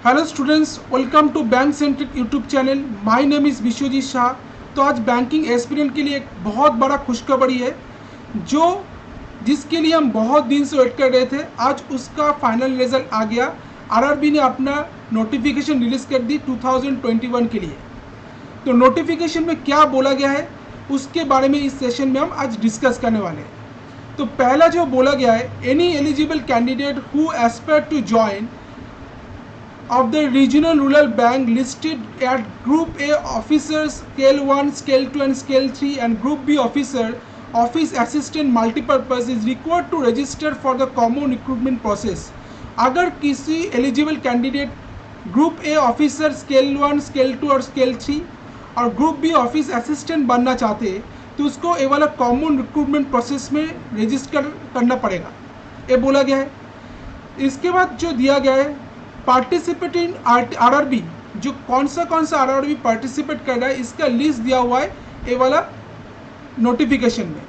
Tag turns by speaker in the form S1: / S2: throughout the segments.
S1: Hello students, welcome to bank centric YouTube channel. My name is Vishwajeet Shah. तो आज banking aspirant के लिए एक बहुत बड़ा खुशखबरी है जो जिसके लिए हम बहुत दिन से वेट कर रहे थे। आज उसका फाइनल रिजल्ट आ गया। आरआरबी ने अपना नोटिफिकेशन रिलीज़ कर दी 2021 के लिए। तो नोटिफिकेशन में क्या बोला गया है उसके बारे में इस सेशन में हम आज डिस्कस करने वाले हैं। तो पहला जो बोला गया है, any eligible candidate who aspire to join of the regional rural bank listed at Group A officer Scale 1, Scale 2 and Scale 3 and Group B officer Office Assistant Multipurpose is required to register for the common recruitment process। अगर किसी eligible candidate group A officer scale 1, scale 2 और scale 3 और group B office assistant बनना चाहते हैं तो उसको ये वाला कॉमन रिक्रूटमेंट प्रोसेस में रजिस्टर करना पड़ेगा, ये बोला गया है। इसके बाद जो दिया गया है, पार्टिसिपेट इन आरआरबी, जो कौन सा आरआरबी पार्टिसिपेट कर रहा है इसका लिस्ट दिया हुआ है ये वाला नोटिफिकेशन में।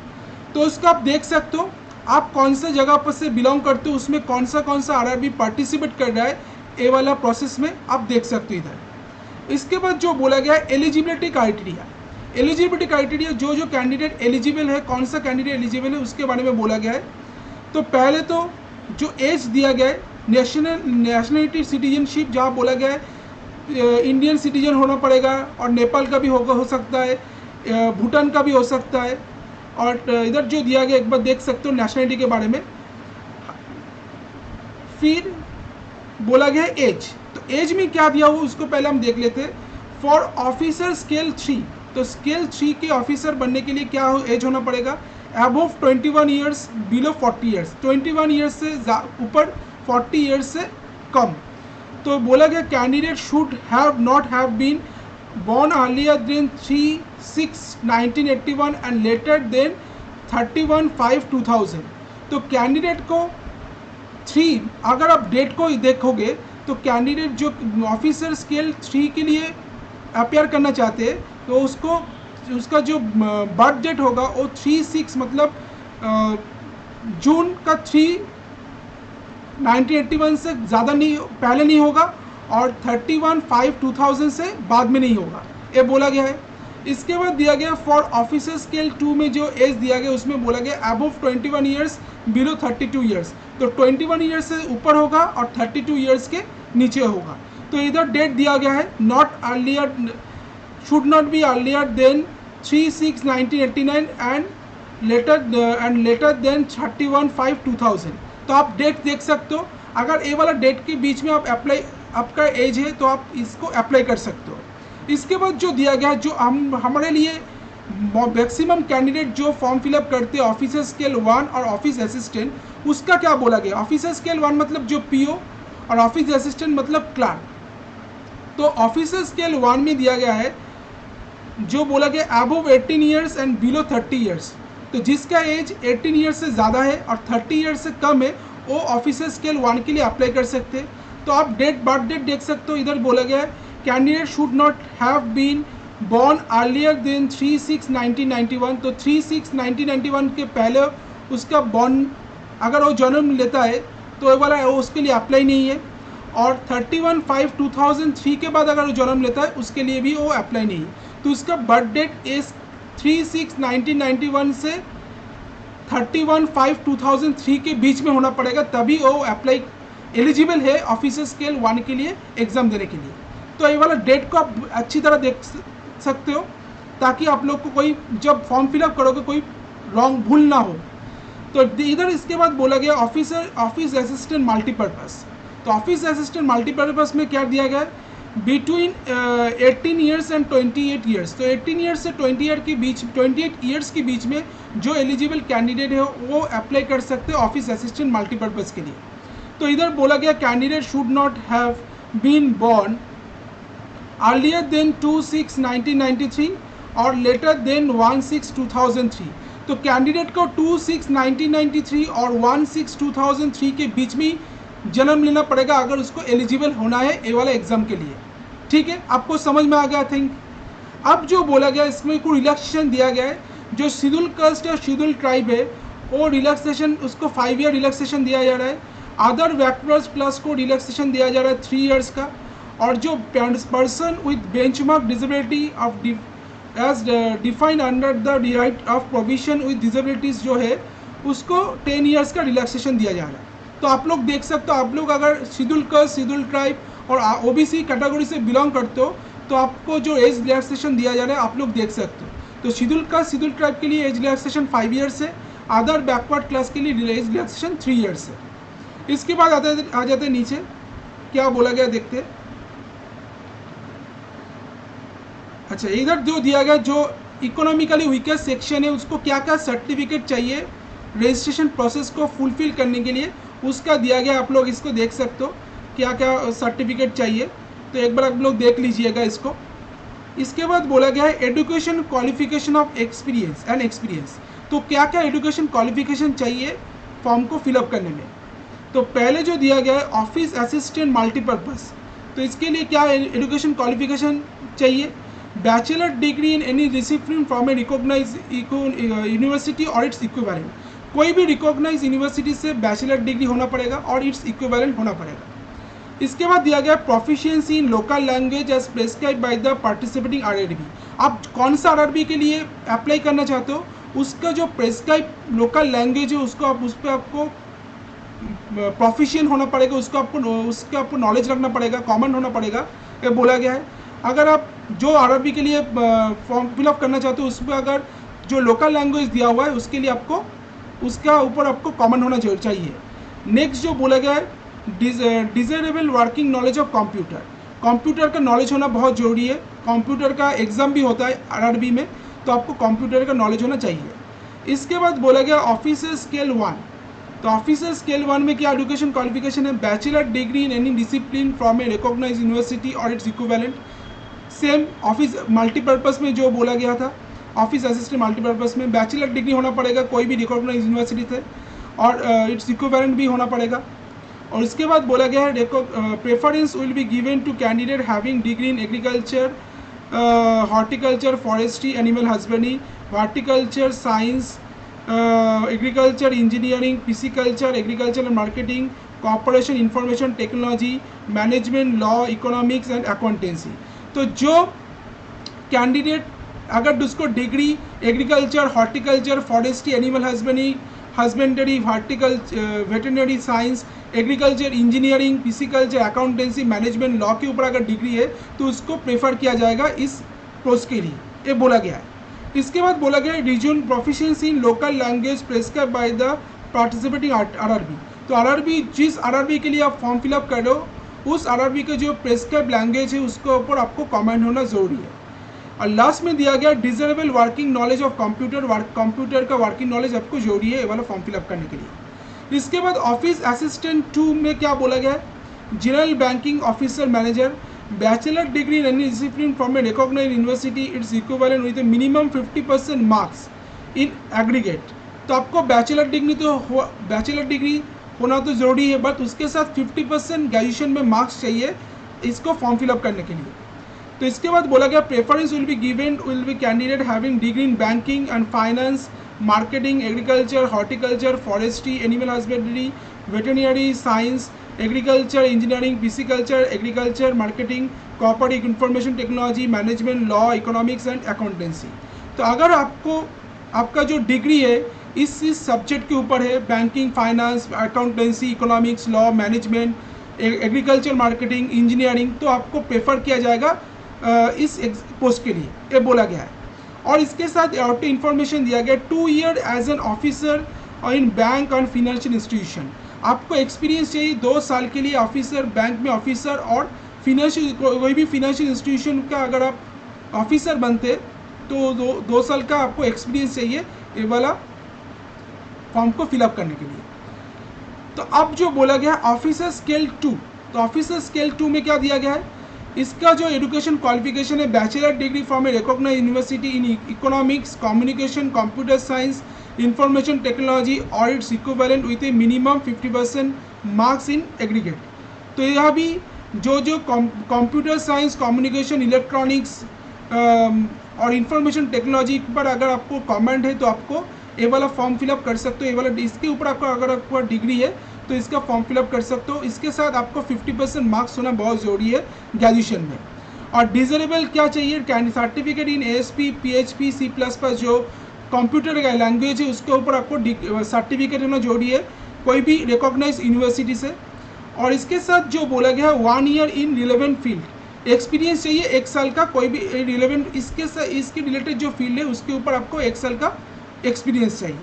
S1: तो उसका आप देख सकते हो, आप कौन से जगह पर से बिलोंग करते हो, उसमें कौन सा आरआरबी पार्टिसिपेट कर रहा है ये वाला प्रोसेस में आप देख सकते हो इधर। इसके बाद जो बोला गया है एलिजिबिलिटी क्राइटेरिया, जो कैंडिडेट एलिजिबल है, कौन सा कैंडिडेट एलिजिबल है उसके बारे में बोला गया है। तो पहले तो जो एज दिया गया है, नेशनलिटी सिटीजनशिप, जहाँ बोला गया है इंडियन सिटीजन होना पड़ेगा और नेपाल का भी हो सकता है, भूटान का भी हो सकता है। और इधर जो दिया गया एक बार देख सकते हो नेशनलिटी के बारे में। फिर बोला गया है एज, तो एज में क्या दिया हुआ उसको पहले हम देख लेते हैं। फॉर ऑफिसर स्केल 3, तो स्केल 3 के ऑफिसर बनने के लिए क्या एज होना पड़ेगा, above 21 years, below 40 years, 21 years से ऊपर, 40 ईयर्स से कम। तो बोला गया candidate should have not have been born earlier than 3/6/1981 and later than 31/5/2000। तो कैंडिडेट को 3, अगर आप डेट को देखोगे तो कैंडिडेट जो ऑफिसर स्केल 3 के लिए अपेयर करना चाहते हैं तो उसका जो बर्थ डेट होगा वो 3/6 मतलब जून का 3 1981 से ज़्यादा नहीं, पहले नहीं होगा और 31/5/2000 से बाद में नहीं होगा, ये बोला गया है। इसके बाद दिया गया फॉर ऑफिसर स्केल 2 में जो एज दिया गया उसमें बोला गया अबव 21 ईयर्स, बिलो 32 ईयर्स। तो 21 ईयर्स से ऊपर होगा और 32 ईयर्स के नीचे होगा। तो इधर डेट दिया गया है not earlier, should not be earlier than 3/6/1989 and later than 31/5/2000। तो आप डेट देख सकते हो, अगर ये वाला डेट के बीच में आपका एज है तो आप इसको अप्लाई कर सकते हो। इसके बाद जो दिया गया है, जो हमारे लिए मैक्सिमम कैंडिडेट जो फॉर्म फिलअप करते हैं ऑफिसर स्केल 1 और ऑफिस असिस्टेंट, उसका क्या बोला गया। ऑफिसर स्केल 1 मतलब जो पीओ और ऑफिस असिस्टेंट मतलब क्लर्क। तो ऑफिसर स्केल 1 में दिया गया है जो बोला गया above 18 years and below 30 years. तो जिसका एज 18 ईयर्स से ज़्यादा है और 30 ईयर्स से कम है वो ऑफिसर स्केल 1 के लिए अप्लाई कर सकते हैं। तो आप बर्थ डेट देख सकते हो, इधर बोला गया है candidate should not have been born earlier than 3/6/1991। तो 3/6/1991 के पहले उसका बॉर्न अगर वो जन्म लेता है तो ये वाला उसके लिए अप्लाई नहीं है। और 31/5/2003 के बाद अगर वो जन्म लेता है उसके लिए भी वो अप्लाई नहीं है। तो उसका बर्थ डेट इस 3/6/1991 से 31/5/2003 के बीच में होना पड़ेगा, तभी वो अप्लाई एलिजिबल है ऑफिसर स्केल 1 के लिए एग्ज़ाम देने के लिए। तो ये वाला डेट को आप अच्छी तरह देख सकते हो ताकि आप लोग को कोई जब फॉर्म फिलअप करोगे कोई रॉन्ग भूल ना हो। तो इधर इसके बाद बोला गया ऑफिस असिस्टेंट मल्टीपर्पज़। तो ऑफिस असिस्टेंट मल्टीपर्पज़ में क्या दिया गया, बिटवीन 18 ईयर्स एंड 28 ईयर्स। तो 18 ईयर्स से 28 ईयर्स के बीच में जो एलिजिबल कैंडिडेट है वो अप्लाई कर सकते हैं ऑफिस असिस्टेंट मल्टीपर्पज़ के लिए। तो इधर बोला गया candidate should not have been born earlier than 2/6/1993 और लेटर देन 1/6/2003। तो कैंडिडेट को 2/6/1993 और 1/6/2003 के बीच में जन्म लेना पड़ेगा अगर उसको एलिजिबल होना है ये वाला एग्ज़ाम के लिए। ठीक है, आपको समझ में आ गया आई थिंक। अब जो बोला गया इसमें कोई रिलैक्सेशन दिया गया है, जो शेड्यूल कास्ट या शेड्यूल ट्राइब है वो रिलैक्सेशन, उसको 5 ईयर रिलैक्सेशन दिया जा रहा है। अदर बैकवर्ड क्लास को रिलैक्सेशन दिया जा रहा है 3 ईयर्स का। और जो person with benchmark disability of age defined under the right of provision with disabilities जो है उसको 10 ईयर्स का रिलैक्सेशन दिया जा रहा है। तो आप लोग देख सकते हो, आप लोग अगर शेड्यूल कास्ट, शेड्यूल ट्राइब और ओबीसी कैटेगरी से बिलोंग करते हो तो आपको जो एज रिलैक्सेशन दिया जा रहा है आप लोग देख सकते हो। तो शेड्यूल कास्ट, शेड्यूल ट्राइब के लिए एज रिलैक्सेशन 5 ईयर्स है, अदर बैकवर्ड क्लास के लिए एज रिलैक्सेशन 3 ईयर्स है। इसके बाद आ जाते हैं नीचे क्या बोला गया देखते हैं। अच्छा, इधर जो दिया गया जो इकोनॉमिकली वीकेस्ट सेक्शन है उसको क्या क्या सर्टिफिकेट चाहिए रजिस्ट्रेशन प्रोसेस को फुलफिल करने के लिए, उसका दिया गया। आप लोग इसको देख सकते हो क्या क्या सर्टिफिकेट चाहिए, तो एक बार आप लोग देख लीजिएगा इसको। इसके बाद बोला गया है education qualification of experience and experience. तो क्या क्या एजुकेशन क्वालिफिकेशन चाहिए फॉर्म को फिलअप करने में। तो पहले जो दिया गया है ऑफिस असिस्टेंट मल्टीपर्पज़, तो इसके लिए क्या एजुकेशन क्वालिफिकेशन चाहिए, bachelor degree in any discipline from a recognise university और इट्स इक्विवेलेंट। कोई भी रिकॉग्नाइज यूनिवर्सिटी से बैचलर डिग्री होना पड़ेगा और इट्स इक्विवेलेंट होना पड़ेगा। इसके बाद दिया गया proficiency in local language as prescribe by the participating RRB. आप कौन सा आरआरबी के लिए अप्लाई करना चाहते हो उसका जो प्रेस्क्राइब लोकल लैंग्वेज है उसको आप उस पर आपको प्रोफिशिएंट होना पड़ेगा, उसका आपको नॉलेज रखना पड़ेगा, कॉमन होना पड़ेगा, ये बोला गया है। अगर आप जो आरआरबी के लिए फॉर्म फिलअप करना चाहते हो उस पर अगर जो लोकल लैंग्वेज दिया हुआ है उसके लिए आपको उसका ऊपर आपको कॉमन होना चाहिए। नेक्स्ट जो बोला गया है desirable working knowledge of computer. Computer का नॉलेज होना बहुत ज़रूरी है। कंप्यूटर का एग्ज़ाम भी होता है आरआरबी में, तो आपको कंप्यूटर का नॉलेज होना चाहिए। इसके बाद बोला गया ऑफिसर स्केल 1। तो ऑफिसर स्केल 1 में क्या एजुकेशन क्वालिफिकेशन है, bachelor degree in any discipline from a recognise university और its equivalent. Same office multipurpose में जो बोला गया था ऑफिस असिस्टेंट मल्टीपर्पज़ में बैचलर डिग्री होना पड़ेगा कोई भी रिकॉग्नाइज यूनिवर्सिटी से और इट्स इक्विवेलेंट भी होना पड़ेगा। और इसके बाद बोला गया है preference will be given to candidate having degree in agriculture, horticulture, forestry, animal husbandry, horticulture science, agriculture engineering, pisciculture, agriculture and marketing, corporation information technology, management, law, economics and accountancy. तो जो कैंडिडेट अगर उसको degree agriculture, horticulture, forestry, animal husbandry, horticulture, veterinary science, agriculture engineering, pisciculture, accountancy, management, law के ऊपर अगर degree है तो उसको प्रेफर किया जाएगा इस पोस्ट के लिए, ये बोला गया है। इसके बाद बोला गया है region proficiency in local language prescribe by the participating RRB. तो आरआरबी जिस आरआरबी के लिए आप फॉर्म फिलअप कर रहे हो उस आरआरबी के जो प्रेस्क्राइब लैंग्वेज है उसके ऊपर आपको कमेंट होना ज़रूरी है। और लास्ट में दिया गया desirable working knowledge of computer, computer का वर्किंग नॉलेज आपको जरूरी है ये वाला फॉर्म फिलअप करने के लिए। इसके बाद ऑफिस असिस्टेंट 2 में क्या बोला गया है, general banking officer manager, bachelor degree in any discipline from a recognised university, its equivalent with minimum 50% marks in aggregate. तो आपको बैचलर डिग्री होना तो ज़रूरी है, बट उसके साथ 50% ग्रेजुएशन में मार्क्स चाहिए इसको फॉर्म फिलअप करने के लिए। तो इसके बाद बोला गया preference will B candidate having degree in banking and finance, marketing, agriculture, horticulture, forestry, animal husbandry, veterinary science, agriculture engineering, pisciculture, agriculture marketing, corporate information technology, management, law, economics and accountancy. तो अगर आपका जो degree है इस subject के ऊपर है, banking, finance, accountancy, economics, law, management, agriculture, marketing, engineering, तो आपको प्रेफर किया जाएगा इस पोस्ट के लिए, ये बोला गया है। और इसके साथ और इन्फॉर्मेशन दिया गया 2 ईयर एज एन ऑफिसर और इन बैंक एंड फाइनेंशियल इंस्टीट्यूशन। आपको एक्सपीरियंस चाहिए 2 साल के लिए ऑफिसर, बैंक में ऑफिसर और कोई भी फाइनेंशियल इंस्टीट्यूशन का अगर आप ऑफिसर बनते तो 2 साल का आपको एक्सपीरियंस चाहिए ये वाला फॉर्म को फिलअप करने के लिए। तो अब जो बोला गया ऑफिसर स्केल 2, तो ऑफिसर स्केल 2 में क्या दिया गया है, इसका जो एजुकेशन क्वालिफिकेशन है bachelor degree from a recognised university in economics, communication, computer science, information technology और its equivalent with a minimum 50% marks in aggregate. तो यह भी जो कंप्यूटर साइंस, कम्युनिकेशन, इलेक्ट्रॉनिक्स और इंफॉर्मेशन टेक्नोलॉजी पर अगर आपको कमेंट है तो आपको ये वाला फॉर्म फिलअप कर सकते हो। ये वाला इसके ऊपर आपका अगर आपका डिग्री है तो इसका फॉर्म फिलअप कर सकते हो। इसके साथ आपको 50% मार्क्स होना बहुत ज़रूरी है ग्रेजुएशन में। और डिजरेबल क्या चाहिए, certificate in ASP PHP C++, जो कंप्यूटर का लैंग्वेज है उसके ऊपर आपको सर्टिफिकेट होना जरूरी है, कोई भी रिकॉग्नाइज यूनिवर्सिटी से। और इसके साथ जो बोला गया है 1 year in relevant field, experience चाहिए 1 साल का, कोई भी रिलेवेंट इसके रिलेटेड जो फील्ड है उसके ऊपर आपको 1 साल का एक्सपीरियंस चाहिए।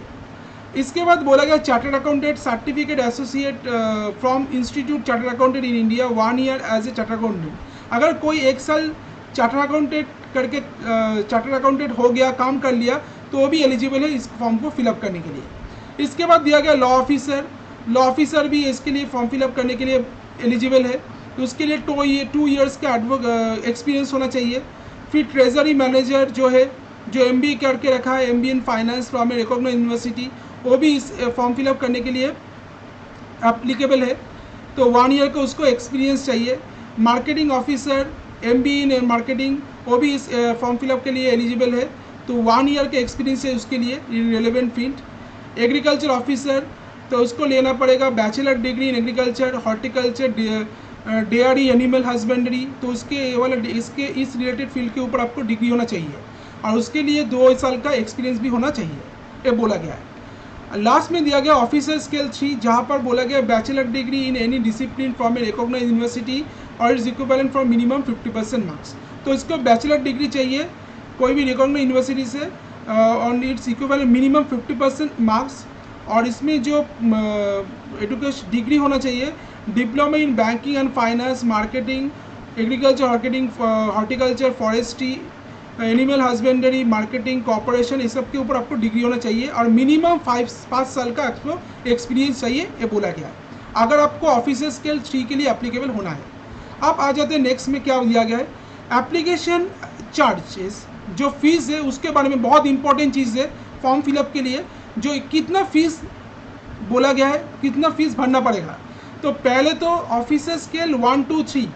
S1: इसके बाद बोला गया chartered accountant certificate associate from institute chartered accountant in India 1 year as a chartered accountant. अगर कोई 1 साल चार्टर्ड अकाउंटेंट करके चार्टर्ड अकाउंटेंट हो गया, काम कर लिया, तो वो भी एलिजिबल है इस फॉर्म को फिलअप करने के लिए। इसके बाद दिया गया लॉ ऑफिसर, लॉ ऑफिसर भी इसके लिए फॉर्म फिलअप करने के लिए एलिजिबल है, तो उसके लिए 2 ईयर्स का एक्सपीरियंस होना चाहिए। फिर ट्रेजरी मैनेजर जो है, जो MBA करके रखा है, MBA in finance from a recognised university, वो भी इस फॉर्म फिलअप करने के लिए एप्लीकेबल है, तो 1 ईयर का उसको एक्सपीरियंस चाहिए। Marketing officer MBA in marketing, वो भी इस फॉर्म फिलअप के लिए एलिजिबल है, तो 1 ईयर का एक्सपीरियंस है उसके लिए रिलेवेंट फील्ड। एग्रीकल्चर ऑफिसर, तो उसको लेना पड़ेगा bachelor degree in agriculture, horticulture, dairy, animal husbandry, तो उसके वाला इसके इस रिलेटेड फील्ड के ऊपर आपको डिग्री होना चाहिए, और उसके लिए 2 साल का एक्सपीरियंस भी होना चाहिए, ये बोला गया है। लास्ट में दिया गया ऑफिसर स्केल 3, जहाँ पर बोला गया bachelor degree in any discipline from a recognised university और is equivalent for minimum 50% marks. तो इसको बैचलर डिग्री चाहिए कोई भी रिकॉग्नाइज्ड यूनिवर्सिटी से, और इट्स इक्विवेलेंट मिनिमम 50% मार्क्स। और इसमें जो एजुकेशन डिग्री होना चाहिए, diploma in banking and finance, marketing, agriculture, horticulture, forestry, animal husbandry, marketing, corporation, इस सब के ऊपर आपको डिग्री होना चाहिए, और मिनिमम 5 साल का आपको एक्सपीरियंस चाहिए, ये बोला गया है, अगर आपको ऑफिसर स्केल 3 के लिए एप्लीकेबल होना है। अब आ जाते हैं नेक्स्ट में क्या दिया गया है, एप्लीकेशन चार्जेस, जो फीस है उसके बारे में बहुत इंपॉर्टेंट चीज़ है फॉर्म फिलअप के लिए, जो कितना फीस बोला गया है, कितना फीस भरना पड़ेगा। तो पहले तो ऑफिसर स्केल 1 to 3,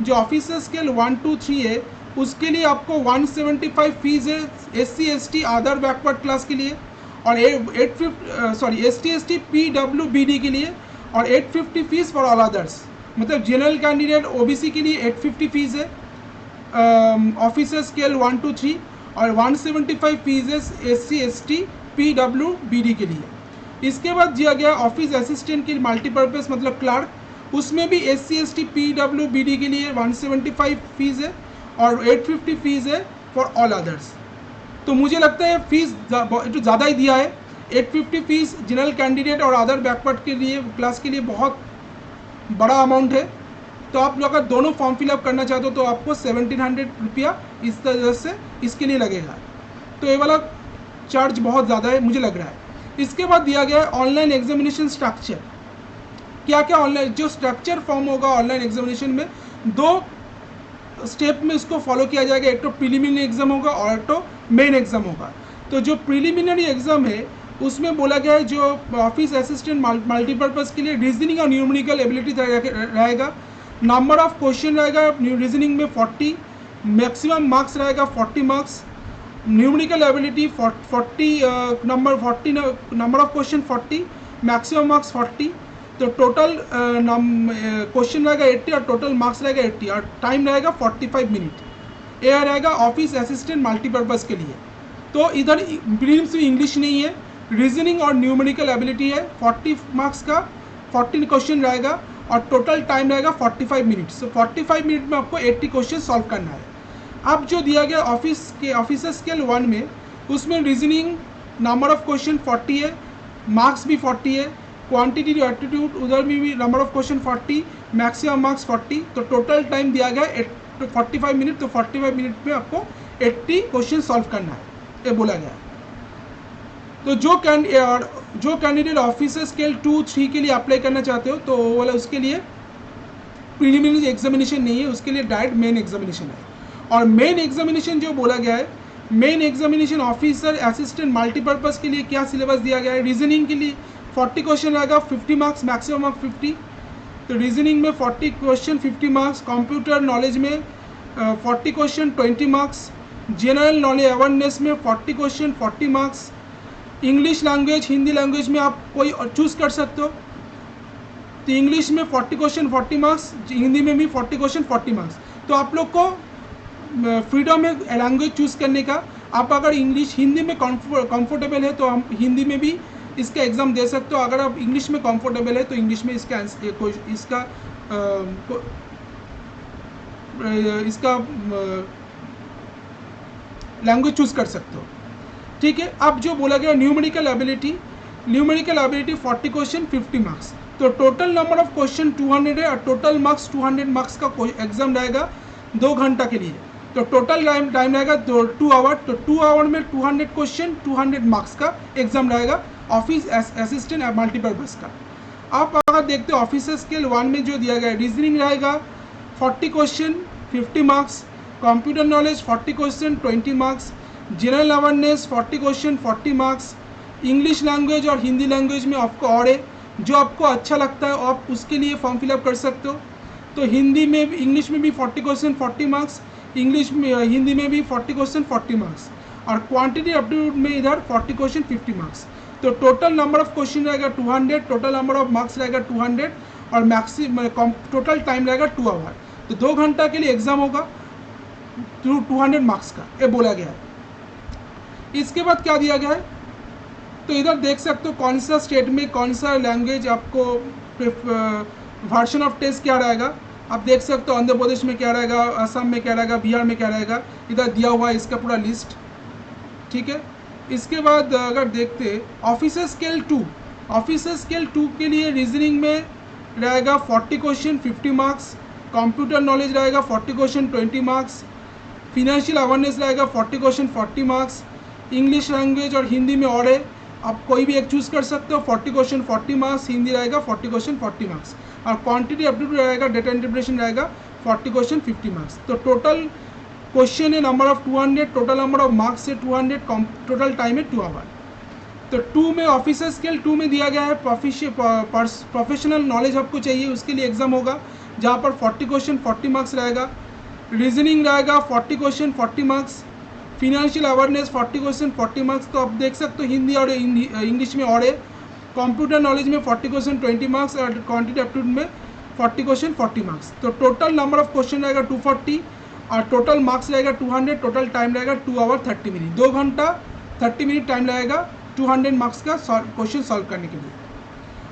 S1: जो ऑफिसर स्केल 1 to 3 है उसके लिए आपको 175 फीस है SC ST other backward class के लिए, और ST ST PWBD के लिए, और 850 फीस फॉर ऑल अदर्स, मतलब जनरल कैंडिडेट OBC के लिए 850 फीस है ऑफिसर स्केल 1 to 3, और 175 फीस है SC ST PWBD के लिए। इसके बाद दिया गया ऑफिस असिस्टेंट के मल्टीपर्पज़ मतलब क्लार्क, उसमें भी SC ST PWBD के लिए 175 फीस है और 850 फीस है फॉर ऑल अदर्स। तो मुझे लगता है फीस जो ज़्यादा ही दिया है, 850 फीस जनरल कैंडिडेट और अदर बैकवर्ड के लिए क्लास के लिए बहुत बड़ा अमाउंट है। तो आप लोग अगर दोनों फॉर्म फिलअप करना चाहते हो तो आपको 1700 रुपया इस तरह से इसके लिए लगेगा, तो ये वाला चार्ज बहुत ज़्यादा है मुझे लग रहा है। इसके बाद दिया गया है ऑनलाइन एग्जामिनेशन स्ट्रक्चर, क्या क्या ऑनलाइन जो स्ट्रक्चर फॉर्म होगा ऑनलाइन एग्जामिनेशन में, 2 स्टेप में इसको फॉलो किया जाएगा, एक तो प्रीलिमिनरी एग्जाम होगा और एक तो मेन एग्जाम होगा। तो जो प्रीलिमिनरी एग्जाम है उसमें बोला गया है जो ऑफिस असिस्टेंट मल्टीपर्पज़ के लिए रीजनिंग और न्यूमेरिकल एबिलिटी रहेगा, नंबर ऑफ क्वेश्चन रहेगा रीजनिंग में 40, मैक्सिमम मार्क्स रहेगा 40 marks, numerical ability 40 number of question 40, maximum marks 40, तो टोटल क्वेश्चन रहेगा 80 और टोटल मार्क्स रहेगा 80 और टाइम रहेगा 45 मिनट। ये रहेगा ऑफिस असिस्टेंट मल्टीपर्पज़ के लिए। तो इधर प्रीलिम्स में इंग्लिश नहीं है, रीजनिंग और न्यूमेरिकल एबिलिटी है, 40 मार्क्स का 14 क्वेश्चन रहेगा और टोटल टाइम रहेगा 45 मिनट्स। तो 45 मिनट में आपको 80 क्वेश्चन सॉल्व करना है। अब जो दिया गया ऑफिसर स्केल 1 में, उसमें रीजनिंग नंबर ऑफ क्वेश्चन 40 है, मार्क्स भी 40 है, क्वांटिटी एप्टीट्यूड उधर में भी number of question 40, maximum marks 40, तो टोटल टाइम दिया गया है 45 मिनट। तो 45 मिनट में आपको 80 क्वेश्चन सॉल्व करना है, ये बोला गया है। तो जो कैंडिडेट ऑफिसर स्केल 2, 3 के लिए अप्लाई करना चाहते हो तो वो वाला उसके लिए प्रीलिमिनरी एग्जामिनेशन नहीं है, उसके लिए डायरेक्ट मेन एग्जामिनेशन है। और मेन एग्जामिनेशन जो बोला गया है, main examination officer assistant multipurpose के लिए क्या सिलेबस दिया गया है, रीजनिंग के लिए 40 क्वेश्चन रहेगा, 50 मार्क्स, मैक्सिमम मार्क्स 50, तो रीजनिंग में 40 क्वेश्चन 50 मार्क्स, कंप्यूटर नॉलेज में 40 question 20 marks, general knowledge awareness में 40 question 40 marks, English language Hindi language में आप कोई चूज़ कर सकते हो, तो इंग्लिश में 40 क्वेश्चन 40 मार्क्स, हिंदी में भी 40 क्वेश्चन 40 मार्क्स। तो आप लोग को फ्रीडम है लैंग्वेज चूज़ करने का। आप अगर इंग्लिश हिंदी में कंफर्टेबल है तो हम हिंदी में भी इसका एग्ज़ाम दे सकते हो। अगर आप इंग्लिश में कंफर्टेबल है तो इंग्लिश में इसका लैंग्वेज चूज़ कर सकते हो। ठीक है, अब जो बोला गया न्यूमेरिकल एबिलिटी 40 क्वेश्चन 50 मार्क्स। तो टोटल नंबर ऑफ क्वेश्चन 200 है और टोटल मार्क्स 200 मार्क्स का एग्जाम रहेगा 2 घंटा के लिए। तो टोटल टाइम रहेगा 2 आवर। तो 2 आवर में 200 क्वेश्चन 200 मार्क्स का एग्जाम रहेगा ऑफिस असिस्टेंट मल्टीपर्पज़ का। आप अगर देखते हो ऑफिसर स्केल 1 में जो दिया गया है, रीजनिंग रहेगा 40 question 50 marks, computer knowledge 40 question 20 marks, general awareness 40 question 40 marks, English language और हिंदी लैंग्वेज में आपको और है जो आपको अच्छा लगता है आप उसके लिए फॉर्म फिलअप कर सकते हो। तो हिंदी में भी, इंग्लिश में भी 40 क्वेश्चन 40 मार्क्स, इंग्लिश में हिंदी में भी 40 क्वेश्चन 40 मार्क्स और क्वांटिटी एप्टीट्यूड में इधर 40 क्वेश्चन 50 मार्क्स। तो टोटल नंबर ऑफ क्वेश्चन रहेगा 200, टोटल नंबर ऑफ मार्क्स रहेगा 200 और मैक्सिमम टोटल टाइम रहेगा 2 आवर। तो 2 घंटा के लिए एग्जाम होगा 200 मार्क्स का, ये बोला गया है। इसके बाद क्या दिया गया है, तो इधर देख सकते हो कौन सा स्टेट में कौन सा लैंग्वेज आपको वर्जन ऑफ टेस्ट क्या रहेगा। आप देख सकते हो आंध्र प्रदेश में क्या रहेगा, असम में क्या रहेगा, बिहार में क्या रहेगा, इधर दिया हुआ है इसका पूरा लिस्ट। ठीक है, इसके बाद अगर देखते ऑफिसर स्केल 2 के लिए रीजनिंग में रहेगा 40 क्वेश्चन 50 मार्क्स, कंप्यूटर नॉलेज रहेगा 40 क्वेश्चन 20 मार्क्स, फिनेंशियल अवेयरनेस रहेगा 40 क्वेश्चन 40 मार्क्स, इंग्लिश लैंग्वेज और हिंदी में और है आप कोई भी एक चूज़ कर सकते हो 40 क्वेश्चन 40 मार्क्स, हिंदी रहेगा 40 क्वेश्चन 40 मार्क्स और क्वांटिटी एप्टीट्यूड रहेगा डेटा इंटरप्रिटेशन रहेगा 40 क्वेश्चन 50 मार्क्स। तो टोटल क्वेश्चन है number of 200, total number of marks है 200, टोटल टाइम है 2 आवर। तो 2 में ऑफिसर स्केल 2 में दिया गया है प्रोफेशनल नॉलेज आपको चाहिए, उसके लिए एग्जाम होगा जहाँ पर 40 क्वेश्चन 40 मार्क्स रहेगा, रीजनिंग रहेगा 40 question 40 marks, financial awareness 40 question 40 marks. तो आप देख सकते हो हिंदी और इंग्लिश में और है, कंप्यूटर नॉलेज में 40 क्वेश्चन 20 मार्क्स और क्वांटिटी एप्टीट्यूड में 40 क्वेश्चन 40 मार्क्स। तो टोटल नंबर ऑफ क्वेश्चन रहेगा 240 और टोटल मार्क्स रहेगा 200, टोटल टाइम रहेगा 2 आवर 30 मिनट, 2 घंटा 30 मिनट टाइम रहेगा 200 मार्क्स का क्वेश्चन सॉल्व करने के लिए।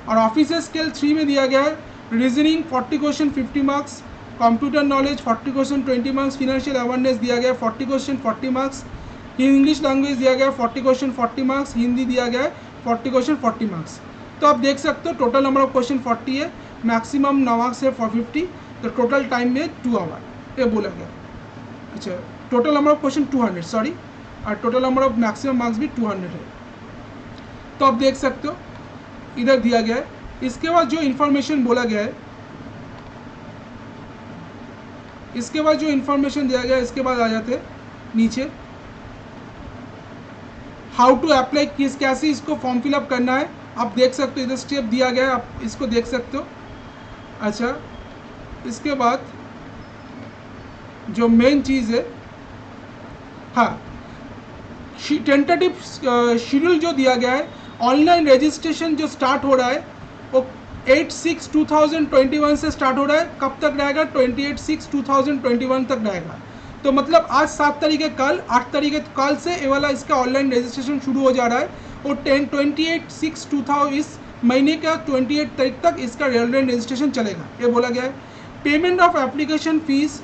S1: और ऑफिसर स्केल 3 में दिया गया है reasoning 40 question 50 marks, computer knowledge 40 question 20 marks, financial awareness दिया गया है 40 क्वेश्चन 40 मार्क्स, इंग्लिश लैंग्वेज दिया गया है 40 क्वेश्चन 40 मार्क्स, हिंदी दिया गया है 40 क्वेश्चन 40 मार्क्स। तो आप देख सकते हो टोटल नंबर ऑफ क्वेश्चन 40 है, मैक्सिमम मार्क्स है 450, तो टोटल टाइम में 2 आवर ये बोला गया। अच्छा, total number of question 200 sorry, और total number of maximum marks भी 200 है। तो आप देख सकते हो इधर दिया गया है। इसके बाद जो इन्फॉर्मेशन बोला गया है, इसके बाद जो इन्फॉर्मेशन दिया गया है, इसके बाद आ जाते हैं नीचे हाउ टू अप्लाई, कैसे इसको फॉर्म फिलअप करना है। आप देख सकते हो इधर स्टेप दिया गया है, आप इसको देख सकते हो। अच्छा, इसके बाद जो मेन चीज़ है, हाँ, टेंटेटिव शेड्यूल जो दिया गया है, ऑनलाइन रजिस्ट्रेशन जो स्टार्ट हो रहा है वो 8/6/2021 से स्टार्ट हो रहा है। कब तक रहेगा? 28/6/2021 तक रहेगा। तो मतलब आज 7 तारीख है, कल 8 तारीख है, कल से ये वाला इसका ऑनलाइन रजिस्ट्रेशन शुरू हो जा रहा है और 28/6/2000 इस महीने का 28 तारीख तक इसका ऑनलाइन रजिस्ट्रेशन चलेगा, ये बोला गया है। Payment of application fees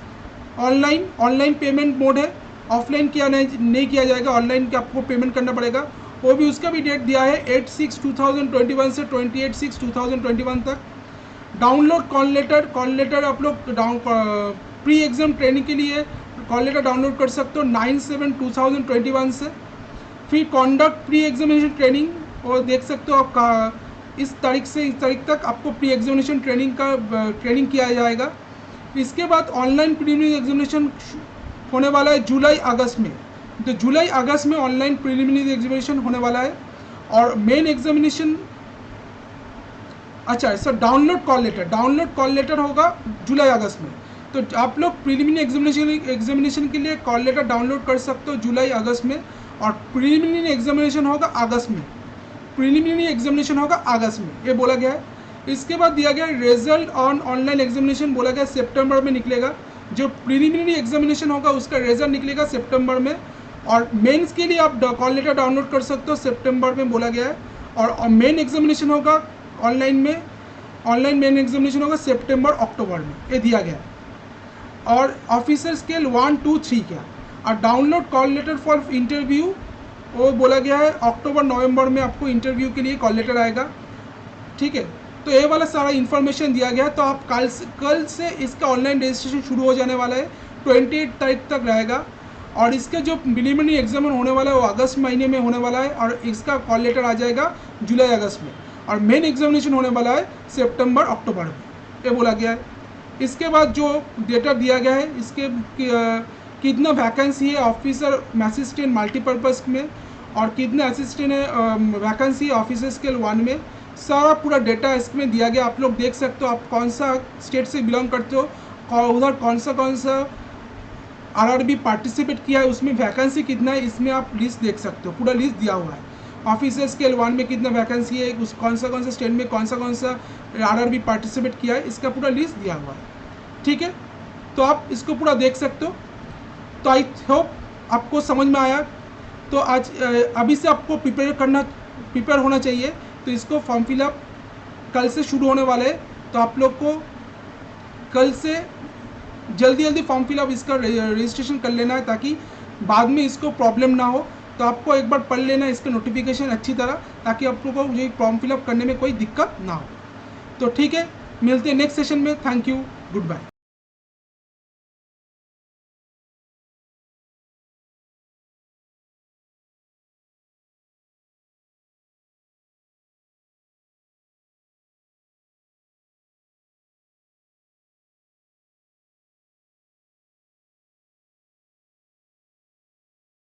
S1: online payment mode है, ऑफलाइन किया नहीं किया जाएगा, ऑनलाइन के आपको पेमेंट करना पड़ेगा। वो भी उसका भी डेट दिया है 8/6/2021 से 28/6/2021 तक। डाउनलोड कॉल लेटर आप लोग प्री एग्ज़ाम ट्रेनिंग के लिए कॉल लेटर डाउनलोड कर सकते हो 9/7/2021 से। फिर कॉन्डक्ट प्री एग्जामिनेशन ट्रेनिंग और देख सकते हो आप इस तारीख से इस तारीख तक आपको प्री एग्जामिनेशन ट्रेनिंग किया जाएगा। इसके बाद ऑनलाइन प्रीलिमिनरी एग्जामिनेशन होने वाला है जुलाई अगस्त में। तो जुलाई अगस्त में ऑनलाइन प्रीलिमिनरी एग्जामिनेशन होने वाला है और मेन एग्जामिनेशन, अच्छा सर, डाउनलोड कॉल लेटर होगा जुलाई अगस्त में। तो आप लोग प्रीलिमिनरी एग्जामिनेशन के लिए कॉल लेटर डाउनलोड कर सकते हो जुलाई अगस्त में, और प्रीलिमिनरी एग्जामिनेशन होगा अगस्त में, ये बोला गया है। इसके बाद दिया गया रिजल्ट ऑन ऑनलाइन एग्जामिनेशन, बोला गया सितंबर में निकलेगा। जो प्रीलिमिनरी एग्जामिनेशन होगा उसका रिजल्ट निकलेगा सितंबर में, और मेंस के लिए आप कॉल लेटर डाउनलोड कर सकते हो, सितंबर में बोला गया है। और मेन एग्जामिनेशन होगा ऑनलाइन में, ऑनलाइन मेन एग्जामिनेशन होगा सितंबर अक्टूबर में, ये दिया गया है। और ऑफिसर स्केल 1, 2, 3 क्या, और download call letter for interview, वो बोला गया है अक्टूबर नवंबर में आपको इंटरव्यू के लिए कॉल लेटर आएगा। ठीक है, तो ये वाला सारा इन्फॉर्मेशन दिया गया है। तो आप कल से इसका ऑनलाइन रजिस्ट्रेशन शुरू हो जाने वाला है, 28 तारीख तक रहेगा। और इसका जो प्रीलिमिनरी एग्जाम होने वाला है वो अगस्त महीने में होने वाला है, और इसका कॉल लेटर आ जाएगा जुलाई अगस्त में। और मेन एग्जामिनेशन होने वाला है सितंबर अक्टूबर में, ये बोला गया है। इसके बाद जो डेटा दिया गया है, इसके कितना वैकेंसी है ऑफिसर असिस्टेंट मल्टीपर्पज़ में, और कितने असिस्टेंट है वैकेंसी ऑफिसर स्केल 1 में, सारा पूरा डेटा इसमें दिया गया। आप लोग देख सकते हो, आप कौन सा स्टेट से बिलोंग करते हो, उधर कौन सा आरआरबी पार्टिसिपेट किया है, उसमें वैकेंसी कितना है, इसमें आप लिस्ट देख सकते हो, पूरा लिस्ट दिया हुआ है। ऑफिसर स्केल 1 में कितना वैकेंसी है, उस कौन सा स्टेट में कौन सा आरआरबी पार्टिसिपेट किया है, इसका पूरा लिस्ट दिया हुआ है। ठीक है, तो आप इसको पूरा देख सकते हो। तो आई होप आपको समझ में आया। तो आज अभी से आपको प्रिपेयर होना चाहिए। तो इसको फॉर्म फिलअप कल से शुरू होने वाले हैं, तो आप लोग को कल से जल्दी फॉर्म फिलअप इसका रजिस्ट्रेशन कर लेना है, ताकि बाद में इसको प्रॉब्लम ना हो। तो आपको एक बार पढ़ लेना इसका नोटिफिकेशन अच्छी तरह, ताकि आप लोगों को ये फॉर्म फिलअप करने में कोई दिक्कत ना हो। तो ठीक है, मिलते हैं नेक्स्ट सेशन में। Thank you, good bye.